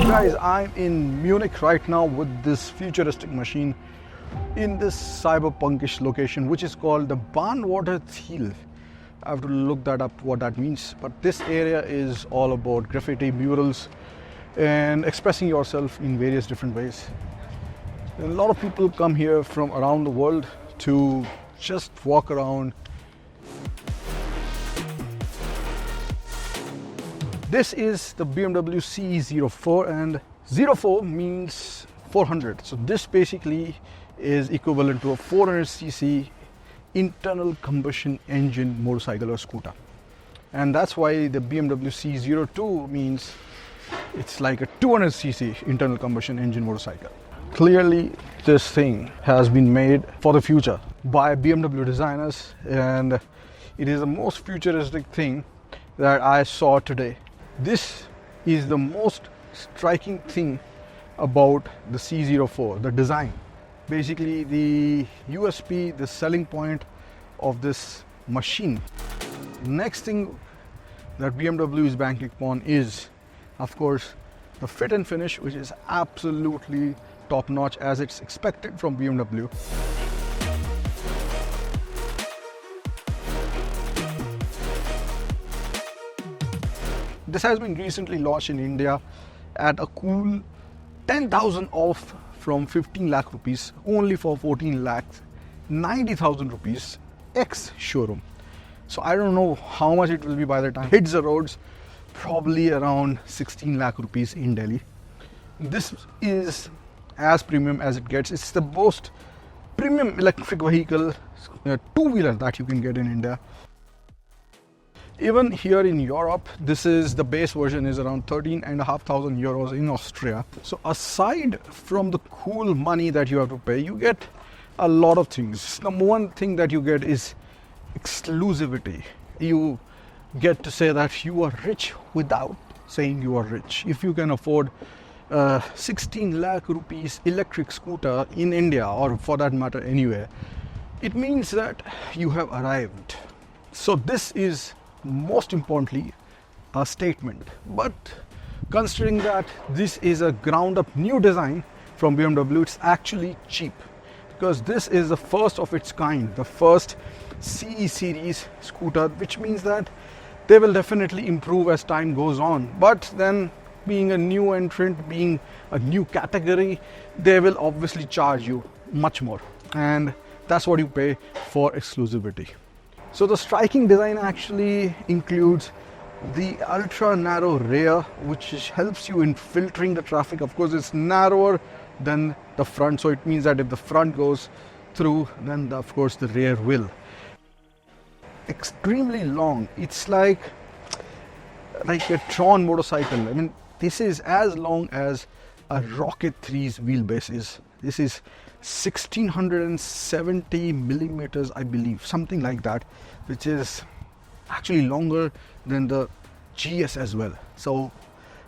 Guys, I'm in Munich right now with this futuristic machine in this cyberpunkish location, which is called the Bahnwärter Ziel. I have to look that up, what that means. But this area is all about graffiti, murals, and expressing yourself in various different ways. And a lot of people come here from around the world to just walk around. This is the BMW CE 04, and 04 means 400. So this basically is equivalent to a 400cc internal combustion engine motorcycle or scooter. And that's why the BMW CE 02 means it's like a 200cc internal combustion engine motorcycle. Clearly, this thing has been made for the future by BMW designers, and it is the most futuristic thing that I saw today. This is the most striking thing about the C04, the design. Basically, the USP, the selling point of this machine. Next thing that BMW is banking upon is, of course, the fit and finish, which is absolutely top notch as it's expected from BMW. This has been recently launched in India at a cool 10,000 off from 15 lakh rupees, only for 14 lakhs 90,000 rupees ex showroom. So I don't know how much it will be by the time it hits the roads, probably around 16 lakh rupees in Delhi. This is as premium as it gets. It's the most premium electric vehicle, two-wheeler that you can get in India. Even here in Europe, this is the base version is around 13,500 euros in Austria. So aside from the cool money that you have to pay, you get a lot of things. Number one thing that you get is exclusivity. You get to say that you are rich without saying you are rich. If you can afford 16 lakh rupees electric scooter in India, or for that matter anywhere, it means that you have arrived. So this is most importantly a statement. But considering that this is a ground up new design from BMW, it's actually cheap, because this is the first of its kind, the first CE series scooter, which means that they will definitely improve as time goes on. But then, being a new entrant, being a new category, they will obviously charge you much more, and that's what you pay for exclusivity. So the striking design actually includes the ultra narrow rear, which helps you in filtering the traffic. Of course, it's narrower than the front, so it means that if the front goes through, then of course the rear will. Extremely long. It's like a Tron motorcycle. I mean, this is as long as a Rocket 3's wheelbase is. This is 1670 millimeters, I believe, something like that, which is actually longer than the GS as well. So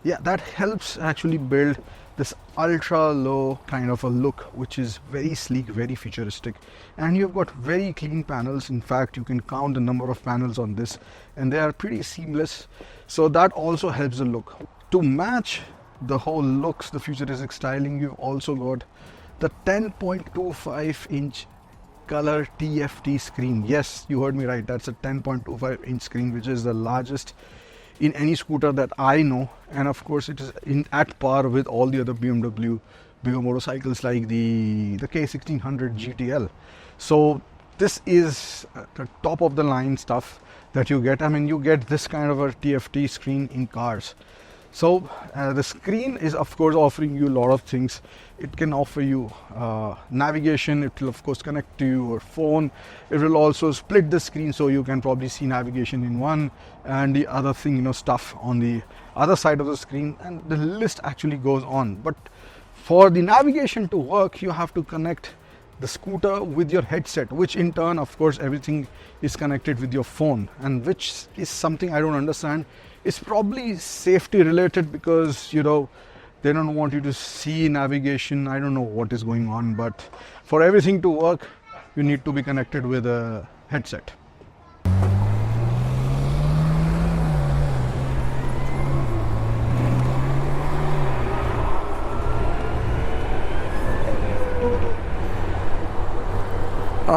yeah, that helps actually build this ultra low kind of a look, which is very sleek, very futuristic, and you've got very clean panels. In fact, you can count the number of panels on this, and they are pretty seamless, so that also helps the look. To match the whole looks, the futuristic styling, you've also got the 10.25 inch color TFT screen. Yes, you heard me right, that's a 10.25 inch screen, which is the largest in any scooter that I know, and of course it is at par with all the other BMW bigger motorcycles like the K1600 GTL. So this is the top of the line stuff that you get. I mean, you get this kind of a TFT screen in cars. So the screen is of course offering you a lot of things. It can offer you navigation. It will of course connect to your phone. It will also split the screen, so you can probably see navigation in one and the other thing, stuff on the other side of the screen, and the list actually goes on. But for the navigation to work, you have to connect the scooter with your headset, which in turn, of course, everything is connected with your phone, and which is something I don't understand. It's probably safety related, because they don't want you to see navigation. I don't know what is going on, but for everything to work, you need to be connected with a headset.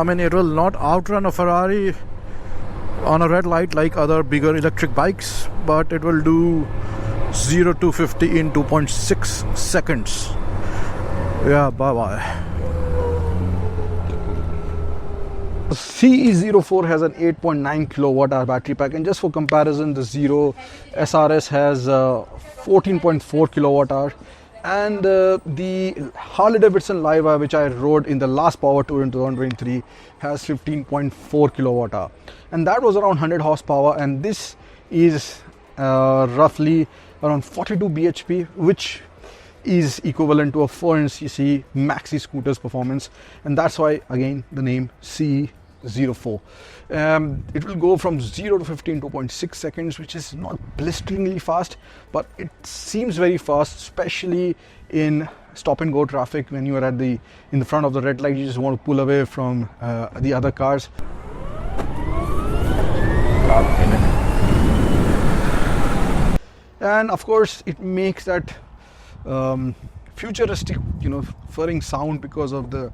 I mean, it will not outrun a Ferrari on a red light like other bigger electric bikes, but it will do 0 to 50 in 2.6 seconds. Yeah, bye bye. CE04 has an 8.9 kilowatt hour battery pack, and just for comparison, the Zero SRS has 14.4 kilowatt hour, and the Harley Davidson Live Wire, which I rode in the last power tour in 2023, has 15.4 kilowatt hour, and that was around 100 horsepower, and this is roughly around 42 bhp, which is equivalent to a 400cc maxi scooter's performance, and that's why again the name CE04. It will go from 0 to 50 in 2.6 seconds, which is not blisteringly fast, but it seems very fast, especially in stop and go traffic. When you are in the front of the red light, you just want to pull away from the other cars. And of course it makes that futuristic, whirring sound because of the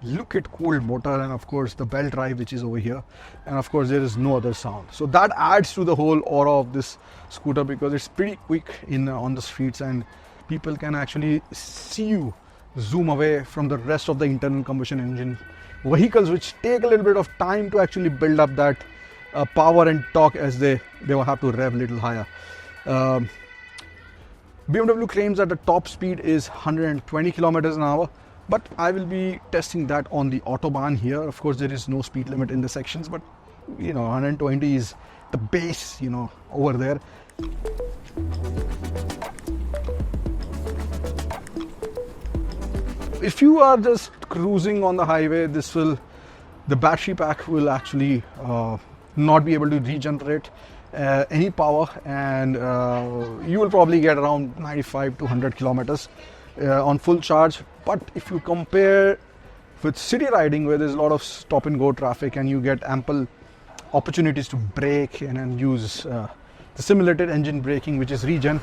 liquid cooled motor, and of course the belt drive which is over here, and of course there is no other sound. So that adds to the whole aura of this scooter, because it's pretty quick on the streets, and people can actually see you zoom away from the rest of the internal combustion engine vehicles, which take a little bit of time to actually build up that power and torque as they will have to rev a little higher. BMW claims that the top speed is 120 kilometers an hour, but I will be testing that on the Autobahn here. Of course, there is no speed limit in the sections, but 120 is the base, over there. If you are just cruising on the highway, the battery pack will actually not be able to regenerate any power, and you will probably get around 95 to 100 kilometers on full charge. But if you compare with city riding, where there's a lot of stop and go traffic and you get ample opportunities to brake and use the simulated engine braking, which is regen,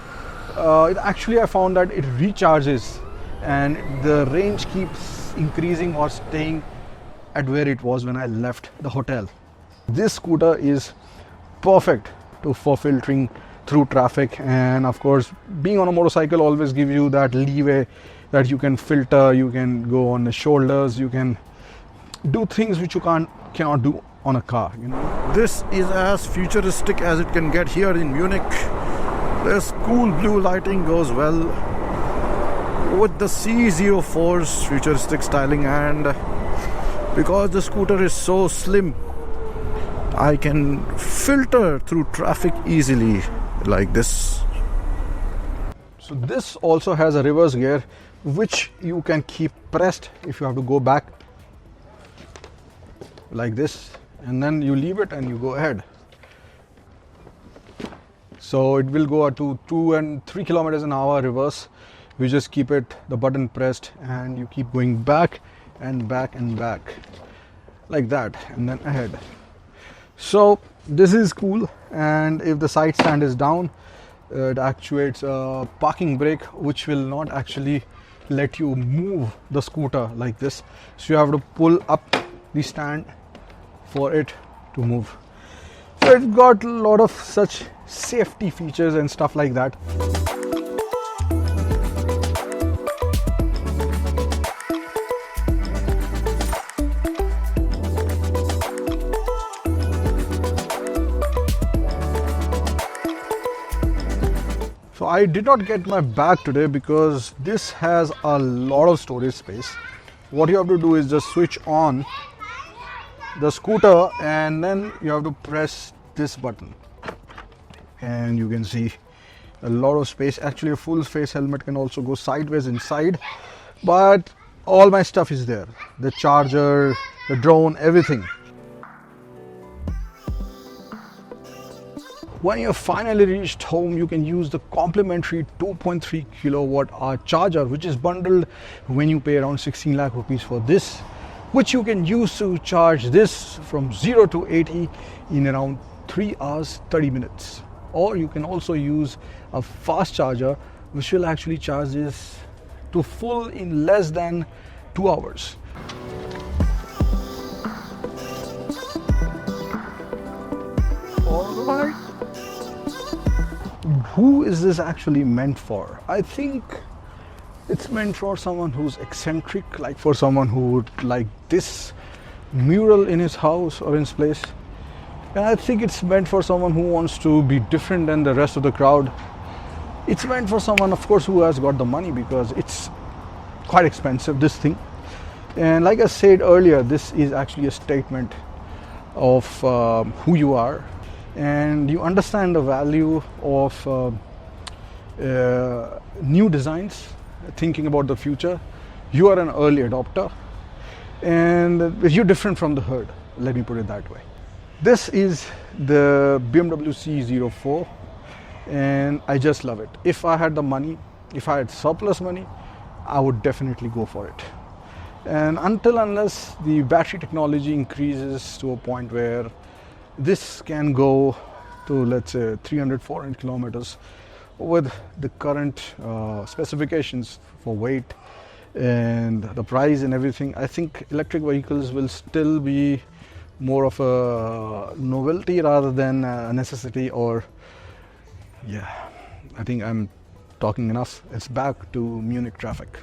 I found that it recharges and the range keeps increasing or staying at where it was when I left the hotel. This scooter is perfect for filtering through traffic, and of course being on a motorcycle always gives you that leeway that you can filter, you can go on the shoulders, you can do things which you cannot do on a car. This is as futuristic as it can get here in Munich. This cool blue lighting goes well with the CE04's futuristic styling, and because the scooter is so slim, I can filter through traffic easily like this. So this also has a reverse gear, which you can keep pressed if you have to go back like this, and then you leave it and you go ahead. So it will go to 2 and 3 kilometers an hour reverse. You just keep the button pressed, and you keep going back and back and back like that, and then ahead. So this is cool, and if the side stand is down, it actuates a parking brake, which will not actually let you move the scooter like this. So you have to pull up the stand for it to move. So it's got a lot of such safety features and stuff like that. So I did not get my bag today because this has a lot of storage space. What you have to do is just switch on the scooter, and then you have to press this button, and you can see a lot of space. Actually, a full face helmet can also go sideways inside, but all my stuff is there, the charger, the drone, everything. When you've finally reached home, you can use the complimentary 2.3 kilowatt hour charger, which is bundled when you pay around 16 lakh rupees for this, which you can use to charge this from 0 to 80 in around 3 hours 30 minutes. Or you can also use a fast charger, which will actually charge this to full in less than 2 hours. Who is this actually meant for? I think it's meant for someone who's eccentric, like for someone who would like this mural in his house or in his place. And I think it's meant for someone who wants to be different than the rest of the crowd. It's meant for someone, of course, who has got the money, because it's quite expensive, this thing. And like I said earlier, this is actually a statement of who you are, and you understand the value of new designs, thinking about the future. You are an early adopter, and you're different from the herd, let me put it that way. This is the BMW CE 04, and I just love it. If I had the money, if I had surplus money, I would definitely go for it. And unless the battery technology increases to a point where this can go to, let's say, 300-400 kilometers with the current specifications for weight and the price and everything, I think electric vehicles will still be more of a novelty rather than a necessity. Or yeah, I think I'm talking enough. It's back to Munich traffic.